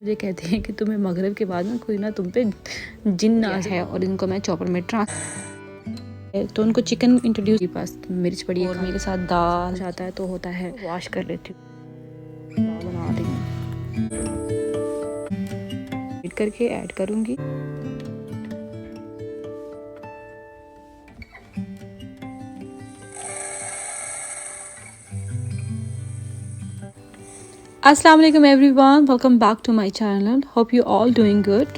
मुझे कहते हैं कि तुम्हें मगरिब के बाद ना कोई ना तुम पे जिन्न आ है और इनको मैं चॉपर में तो उनको चिकन इंट्रोड्यूस के पास मिर्च पड़ी और मेरे साथ दाल जाता है तो होता है वॉश कर लेती हूँ। दाल बना रही हूँ करके ऐड करूँगी। अस्सलाम वालेकुम everyone, welcome back to my channel. Hope you all doing good.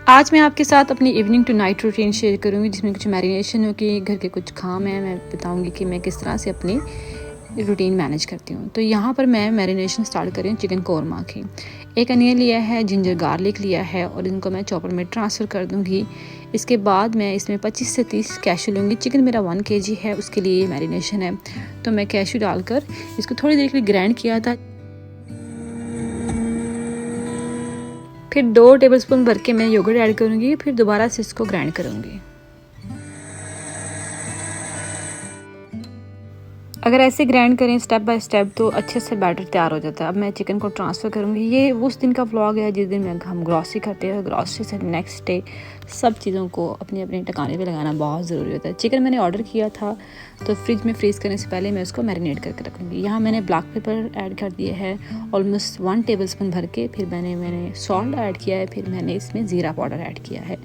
आज मैं आपके साथ अपनी evening to night routine share करूंगी जिसमें कुछ मैरिनेशन होगी, घर के कुछ काम हैं। मैं बताऊंगी कि मैं किस तरह से अपनी रूटीन मैनेज करती हूँ। तो यहाँ पर मैं मैरिनेशन स्टार्ट कर रही हूँ चिकन कौरमा की। एक अनियन लिया है, जिंजर गार्लिक लिया है और इनको मैं चॉपर में ट्रांसफ़र कर दूँगी। इसके बाद मैं इसमें 25 से 30 कैशू लूँगी। चिकन मेरा 1 kg है, उसके लिए मैरिनेशन है। तो मैं कैशू डालकर इसको थोड़ी देर के लिए ग्राइंड किया था। फिर 2 टेबलस्पून भर के मैं योगर्ट ऐड करूँगी, फिर दोबारा से इसको ग्राइंड करूँगी। अगर ऐसे ग्राइंड करें स्टेप बाय स्टेप तो अच्छे से बैटर तैयार हो जाता है। अब मैं चिकन को ट्रांसफ़र करूँगी। ये उस दिन का व्लॉग है जिस दिन हम ग्रॉसरी करते हैं। ग्रॉसरी से नेक्स्ट डे सब चीज़ों को अपने अपने ठिकाने पे लगाना बहुत ज़रूरी होता है। चिकन मैंने ऑर्डर किया था तो फ्रिज में फ्रीज़ करने से पहले मैं उसको मैरिनेट करके रखूँगी। यहाँ मैंने ब्लैक पेपर ऐड कर दिया है ऑलमोस्ट 1 टेबलस्पून भर के। फिर मैंने सॉल्ट ऐड किया है, फिर मैंने इसमें ज़ीरा पाउडर ऐड किया है।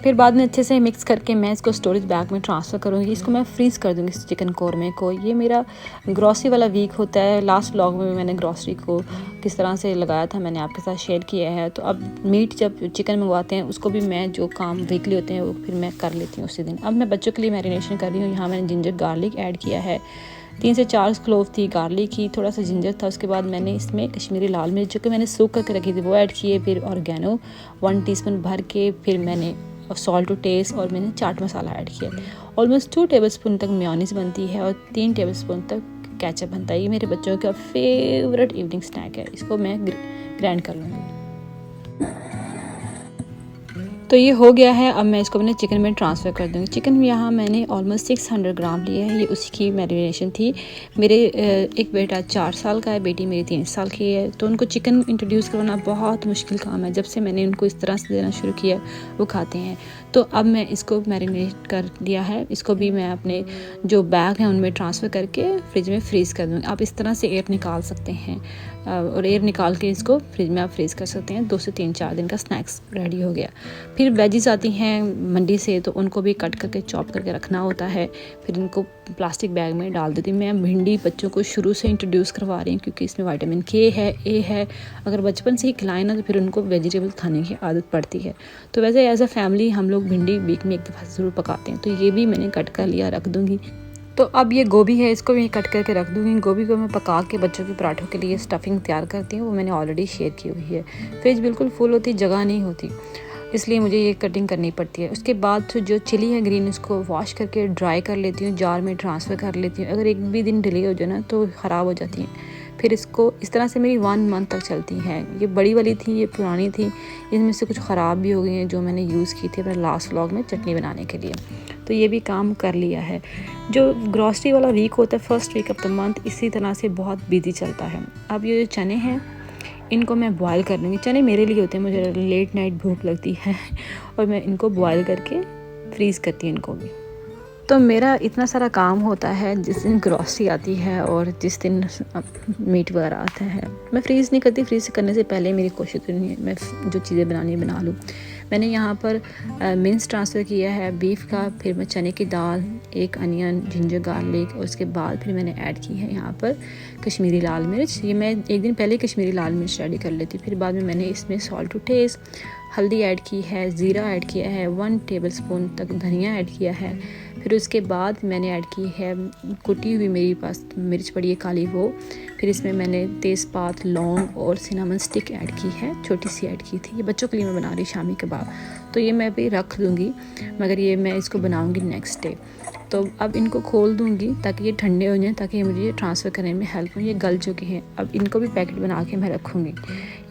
फिर बाद में अच्छे से मिक्स करके मैं इसको स्टोरेज बैग में ट्रांसफ़र करूँगी। इसको मैं फ्रीज़ कर दूँगी इस चिकन कौरमे को। ये मेरा ग्रॉसरी वाला वीक होता है। लास्ट व्लॉग में मैंने ग्रॉसरी को किस तरह से लगाया था मैंने आपके साथ शेयर किया है। तो अब मीट जब चिकन मंगवाते हैं उसको भी मैं जो काम वीकली होते हैं वो फिर मैं कर लेती हूँ उसी दिन। अब मैं बच्चों के लिए मैरिनेशन कर रही हूँ। यहाँ मैंने जिंजर गार्लिक ऐड किया है। 3 से 4 क्लोव थी गार्लिक की, थोड़ा सा जिंजर था। उसके बाद मैंने इसमें कश्मीरी लाल मिर्च जो कि मैंने सूख करके रखी थी वो ऐड किए। फिर ऑर्गेनो 1 टीस्पून भर के, फिर मैंने सॉल्ट टू टेस्ट और मैंने चाट मसाला ऐड किया। ऑलमोस्ट 2 टेबलस्पून तक मेयोनीज बनती है और 3 टेबलस्पून तक केचप बनता है। ये मेरे बच्चों का फेवरेट इवनिंग स्नैक है। इसको मैं ग्राइंड कर लूँगी। तो ये हो गया है। अब मैं इसको अपने चिकन में ट्रांसफ़र कर दूँगी। चिकन यहाँ मैंने ऑलमोस्ट 600 ग्राम लिया है। ये उसी की मैरिनेशन थी। मेरे एक बेटा 4 साल का है, बेटी मेरी 3 साल की है। तो उनको चिकन इंट्रोड्यूस करवाना बहुत मुश्किल काम है। जब से मैंने उनको इस तरह से देना शुरू किया वो खाते हैं। तो अब मैं इसको मैरिनेट कर लिया है। इसको भी मैं अपने जो बैग हैं उनमें ट्रांसफ़र करके फ्रिज में फ्रीज़ कर दूँगी। आप इस तरह से एयर निकाल सकते हैं और एयर निकाल के इसको फ्रिज में आप फ्रीज़ कर सकते हैं। 2 से 3-4 दिन का स्नैक्स रेडी हो गया। फिर वेजिस आती हैं मंडी से तो उनको भी कट करके चॉप करके रखना होता है। फिर इनको प्लास्टिक बैग में डाल देती हूँ। मैं भिंडी बच्चों को शुरू से इंट्रोड्यूस करवा रही हूँ क्योंकि इसमें विटामिन के है, ए है। अगर बचपन से ही खिलाएं ना तो फिर उनको वेजिटेबल खाने की आदत पड़ती है। तो वैसे एज अ फैमिली हम लोग भिंडी वीक में एक दफ़ा ज़रूर पकाते हैं। तो ये भी मैंने कट कर लिया, रख दूँगी। तो अब ये गोभी है, इसको भी कट करके रख दूँगी। गोभी को मैं पका के बच्चों के पराठों के लिए स्टफिंग तैयार करती हूँ। वो मैंने ऑलरेडी शेयर की हुई है। फ्रिज बिल्कुल फुल होती, जगह नहीं होती, इसलिए मुझे ये कटिंग करनी पड़ती है। उसके बाद जो चिली है ग्रीन, उसको वॉश करके ड्राई कर लेती हूँ, जार में ट्रांसफ़र कर लेती हूँ। अगर एक भी दिन डिले हो जाए ना तो ख़राब हो जाती हैं। फिर इसको इस तरह से मेरी 1 मंथ तक चलती हैं। ये बड़ी वाली थी, ये पुरानी थी, इनमें से कुछ ख़राब भी हो गई हैं जो मैंने यूज़ की थी अपने लास्ट व्लॉग में चटनी बनाने के लिए। तो ये भी काम कर लिया है। जो ग्रॉसरी वाला वीक होता है first week of the month, इसी तरह से बहुत बिजी चलता है। अब ये जो चने हैं इनको मैं बॉयल कर लूँगी। चने मेरे लिए होते हैं, मुझे लेट नाइट भूख लगती है और मैं इनको बॉयल करके फ्रीज़ करती हूँ इनको भी। तो मेरा इतना सारा काम होता है जिस दिन ग्रॉसरी आती है और जिस दिन मीट वगैरह आता है। मैं फ्रीज़ नहीं करती, फ्रीज़ करने से पहले मेरी कोशिश तो नहीं है मैं जो चीज़ें बनानी बना लूँ। मैंने यहाँ पर मिन्स ट्रांसफ़र किया है बीफ का, फिर मैं चने की दाल, एक अनियन, जिंजर गार्लिक और उसके बाद फिर मैंने ऐड की है यहाँ पर कश्मीरी लाल मिर्च। ये मैं एक दिन पहले कश्मीरी लाल मिर्च रेडी कर लेती। फिर बाद में मैंने इसमें सॉल्ट टू टेस्ट, हल्दी ऐड की है, ज़ीरा ऐड किया है, 1 टेबलस्पून तक धनिया ऐड किया है। फिर उसके बाद मैंने ऐड की है कुटी हुई मेरे पास मिर्च पड़ी है काली वो। फिर इसमें मैंने तेज़पात, लौंग और सिनेमन स्टिक ऐड की है, छोटी सी ऐड की थी। ये बच्चों के लिए मैं बना रही शामी कबाब, तो ये मैं भी रख दूँगी, मगर ये मैं इसको बनाऊँगी नेक्स्ट डे। तो अब इनको खोल दूँगी ताकि ये ठंडे हो जाएं, ताकि मुझे ट्रांसफ़र करने में हेल्प हो। ये गल चुके हैं, अब इनको भी पैकेट बना के मैं रखूँगी।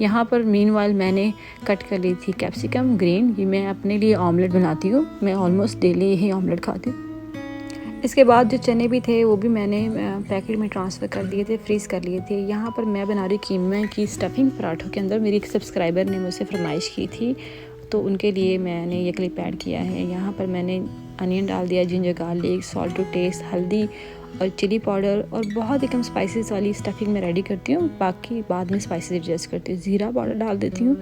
यहाँ पर मीनवाइल मैंने कट कर ली थी कैप्सिकम ग्रीन। ये मैं अपने लिए ऑमलेट बनाती हूँ। मैं ऑलमोस्ट डेली यही ऑमलेट खाती हूँ। इसके बाद जो चने भी थे वो भी मैंने पैकेट में ट्रांसफ़र कर दिए थे, फ्रीज़ कर लिए थे। यहाँ पर मैं बना रही कीमे की स्टफिंग पराठों के अंदर। मेरी एक सब्सक्राइबर ने मुझसे फरमाइश की थी, तो उनके लिए मैंने ये क्लिप ऐड किया है। यहाँ पर मैंने अनियन डाल दिया, ginger garlic, salt to taste, हल्दी और चिली पाउडर और बहुत ही कम स्पाइसेस वाली स्टफिंग मैं रेडी करती हूँ। बाकी बाद में स्पाइसेस एडजस्ट करती हूँ। ज़ीरा पाउडर डाल देती हूँ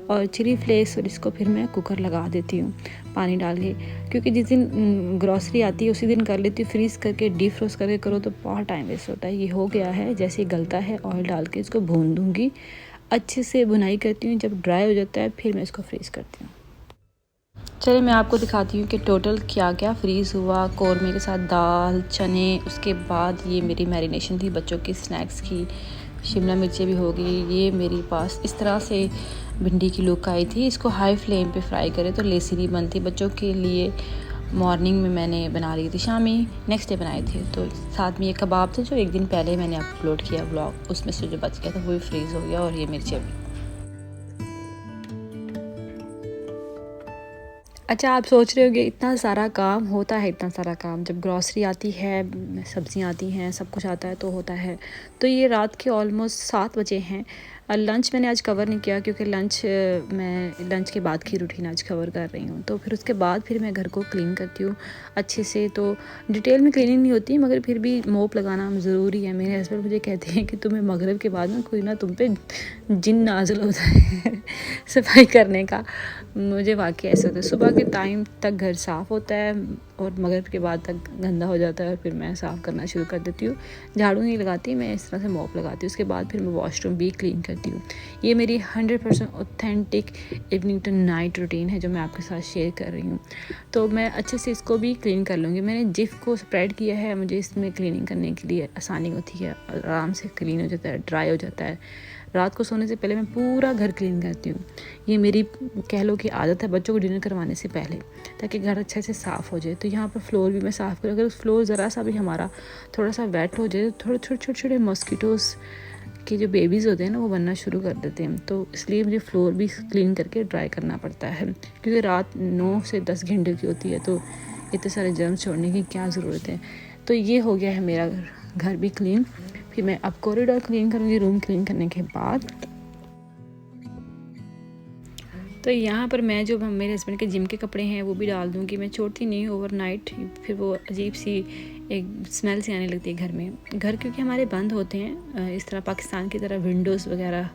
और चिली फ्लेक्स, और इसको फिर मैं कुकर लगा देती हूँ पानी डाल के, क्योंकि जिस दिन ग्रॉसरी आती है उसी दिन कर लेती हूँ। फ्रीज़ करके डीप फ्रोस्ट करके करो तो बहुत टाइम वेस्ट होता है। ये हो गया है, जैसे ही गलता है ऑयल डाल के इसको भून दूँगी। अच्छे से भुनाई करती हूँ, जब ड्राई हो जाता है फिर मैं इसको फ्रीज़ करती हूँ। चलिए मैं आपको दिखाती हूँ कि टोटल क्या क्या फ्रीज़ हुआ। कौरमे के साथ दाल, चने, उसके बाद ये मेरी मैरिनेशन थी बच्चों की स्नैक्स की, शिमला मिर्चें भी हो गई। ये मेरे पास इस तरह से भिंडी की लुक आई थी। इसको हाई फ्लेम पे फ्राई करें तो लेसी नहीं बनती। बच्चों के लिए मॉर्निंग में मैंने बना रही थी, शामी नेक्स्ट डे बनाए थे। तो साथ में ये कबाब थे जो एक दिन पहले मैंने अपलोड किया व्लॉग, उसमें से जो बच गया था वो भी फ्रीज़ हो गया। और ये मिर्चें भी। अच्छा, आप सोच रहे होंगे इतना सारा काम होता है, इतना सारा काम जब ग्रॉसरी आती है, सब्जियां आती हैं, सब कुछ आता है तो होता है। तो ये रात के ऑलमोस्ट 7 बजे हैं। लंच मैंने आज कवर नहीं किया, क्योंकि मैं लंच के बाद की रूटीन आज कवर कर रही हूँ। तो फिर उसके बाद फिर मैं घर को क्लीन करती हूँ अच्छे से। तो डिटेल में क्लीनिंग नहीं होती, मगर फिर भी मोप लगाना ज़रूरी है। मेरे हस्बैंड मुझे कहते हैं कि तुम्हें मगरिब के बाद ना कोई ना तुम पे जिन नाज़िल होता है सफाई करने का। मुझे वाकई ऐसा होता है, सुबह के टाइम तक घर साफ़ होता है और मगरिब के बाद तक गंदा हो जाता है, और फिर मैं साफ़ करना शुरू कर देती हूँ। झाड़ू नहीं लगाती मैं, इस तरह से मॉप लगाती हूँ। उसके बाद फिर मैं वॉशरूम भी क्लीन करती हूँ। ये मेरी 100% authentic evening to night routine है जो मैं आपके साथ शेयर कर रही हूँ। तो मैं अच्छे से इसको भी क्लीन कर लूँगी। मैंने जिफ को स्प्रेड किया है, मुझे इसमें क्लीनिंग करने के लिए आसानी होती है, आराम से क्लीन हो जाता है, ड्राई हो जाता है। रात को सोने से पहले मैं पूरा घर क्लीन करती हूँ। ये मेरी कह लो कि आदत है बच्चों को डिनर करवाने से पहले, ताकि घर अच्छे से साफ़ हो जाए। तो यहाँ पर फ्लोर भी मैं साफ़ करूँ। अगर फ्लोर ज़रा सा भी हमारा थोड़ा सा वेट हो जाए तो थोड़े छोटे छोटे मॉस्किटोज़ के जो बेबीज़ होते हैं ना, वो बनना शुरू कर देते हैं। तो इसलिए मुझे फ्लोर भी क्लीन करके ड्राई करना पड़ता है, क्योंकि रात 9 से 10 घंटे की होती है, तो इतने सारे जर्म्स छोड़ने की क्या ज़रूरत है। तो ये हो गया है मेरा घर भी क्लीन। फिर मैं अब कॉरिडोर क्लीन करूँगी रूम क्लीन करने के बाद। तो यहाँ पर मैं जो मेरे हस्बैंड के जिम के कपड़े हैं वो भी डाल दूँगी। मैं छोड़ती नहीं ओवरनाइट, फिर वो अजीब सी एक स्मेल सी आने लगती है घर में। घर क्योंकि हमारे बंद होते हैं, इस तरह पाकिस्तान की तरह विंडोज़ वगैरह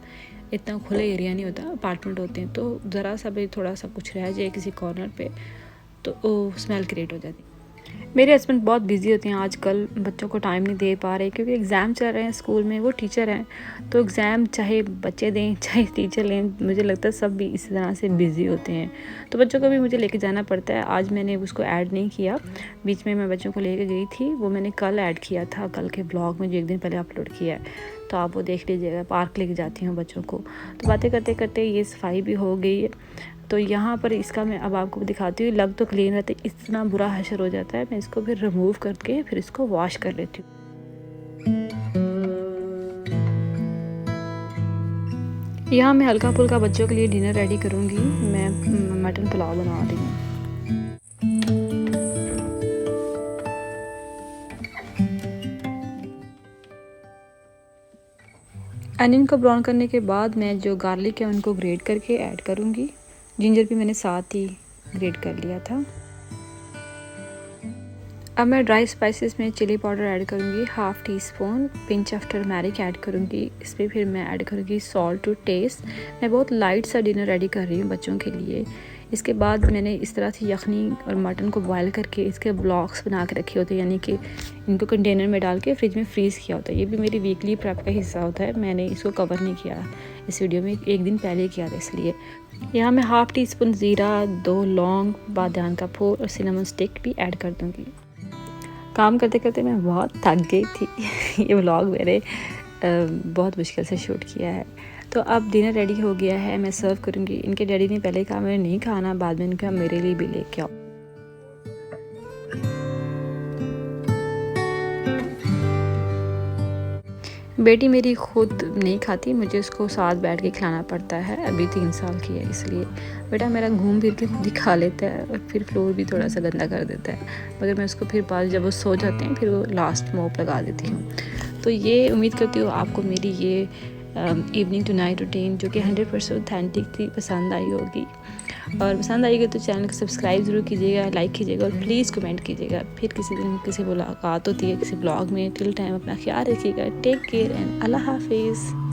इतना खुला एरिया नहीं होता, अपार्टमेंट होते हैं। तो ज़रा सा भी थोड़ा सा कुछ रह जाए किसी कॉर्नर पे तो वो स्मेल क्रिएट हो जाती है। मेरे हस्बैंड बहुत बिज़ी होते हैं आजकल, बच्चों को टाइम नहीं दे पा रहे, क्योंकि एग्ज़ाम चल रहे हैं स्कूल में। वो टीचर हैं, तो एग्ज़ाम चाहे बच्चे दें चाहे टीचर लें, मुझे लगता है सब भी इसी तरह से बिज़ी होते हैं। तो बच्चों को भी मुझे लेके जाना पड़ता है। आज मैंने उसको ऐड नहीं किया, बीच में मैं बच्चों को लेके गई थी, वो मैंने कल ऐड किया था, कल के ब्लॉग में जो एक दिन पहले अपलोड किया है, तो आप वो देख लीजिएगा। पार्क लेके जाती हूँ बच्चों को। तो बातें करते करते ये सफाई भी हो गई है। तो यहाँ पर इसका मैं अब आपको दिखाती हूँ। लग तो क्लीन रहता है, इतना बुरा हशर हो जाता है। मैं इसको फिर रिमूव करके फिर इसको वॉश कर लेती हूँ। यहाँ मैं हल्का फुल्का बच्चों के लिए डिनर रेडी करूँगी। मैं मटन पुलाव बना रही हूँ। अनियन को ब्राउन करने के बाद मैं जो गार्लिक है उनको ग्रेट करके ऐड करूँगी। जिंजर भी मैंने साथ ही ग्रेट कर लिया था। अब मैं ड्राई स्पाइसेस में चिली पाउडर ऐड करूँगी, half tea spoon, pinch of turmeric add करूँगी। इस पर फिर मैं ऐड करूँगी सॉल्ट टू टेस्ट। मैं बहुत लाइट सा डिनर रेडी कर रही हूँ बच्चों के लिए। इसके बाद मैंने इस तरह से यखनी और मटन को बॉयल करके इसके ब्लॉक्स बना के रखे होते हैं, यानी कि इनको कंटेनर में डाल के फ्रिज में फ्रीज़ किया होता है। ये भी मेरी वीकली प्रेप का हिस्सा होता है। मैंने इसको कवर नहीं किया इस वीडियो में, एक दिन पहले किया था इसलिए। यहाँ मैं हाफ़ टी स्पून ज़ीरा, 2 लौंग, बादाम का फूल और सिनेमन स्टिक भी ऐड कर दूँगी। काम करते करते मैं बहुत थक गई थी ये व्लॉग मैंने बहुत मुश्किल से शूट किया है। तो अब डिनर रेडी हो गया है, मैं सर्व करूँगी। इनके डैडी ने पहले कहा मैंने नहीं खाना, बाद में इनका मेरे लिए भी लेके आओ। बेटी मेरी खुद नहीं खाती, मुझे उसको साथ बैठ के खिलाना पड़ता है। अभी 3 साल की है इसलिए। बेटा मेरा घूम फिर के दिखा लेता है और फिर फ्लोर भी थोड़ा सा गंदा कर देता है, मगर मैं उसको फिर बाद जब वो सो जाते हैं फिर वो लास्ट मोप लगा देती हूँ। तो ये उम्मीद करती हूँ आपको मेरी ये इवनिंग टू नाइट रूटीन जो कि 100% ऑथेंटिक थी पसंद आई होगी, और पसंद आएगी तो चैनल को सब्सक्राइब ज़रूर कीजिएगा, लाइक कीजिएगा और प्लीज़ कमेंट कीजिएगा। फिर किसी दिन किसी मुलाकात होती है किसी ब्लॉग में। टिल टाइम अपना ख्याल रखिएगा। टेक केयर एंड अल्लाह हाफिज़।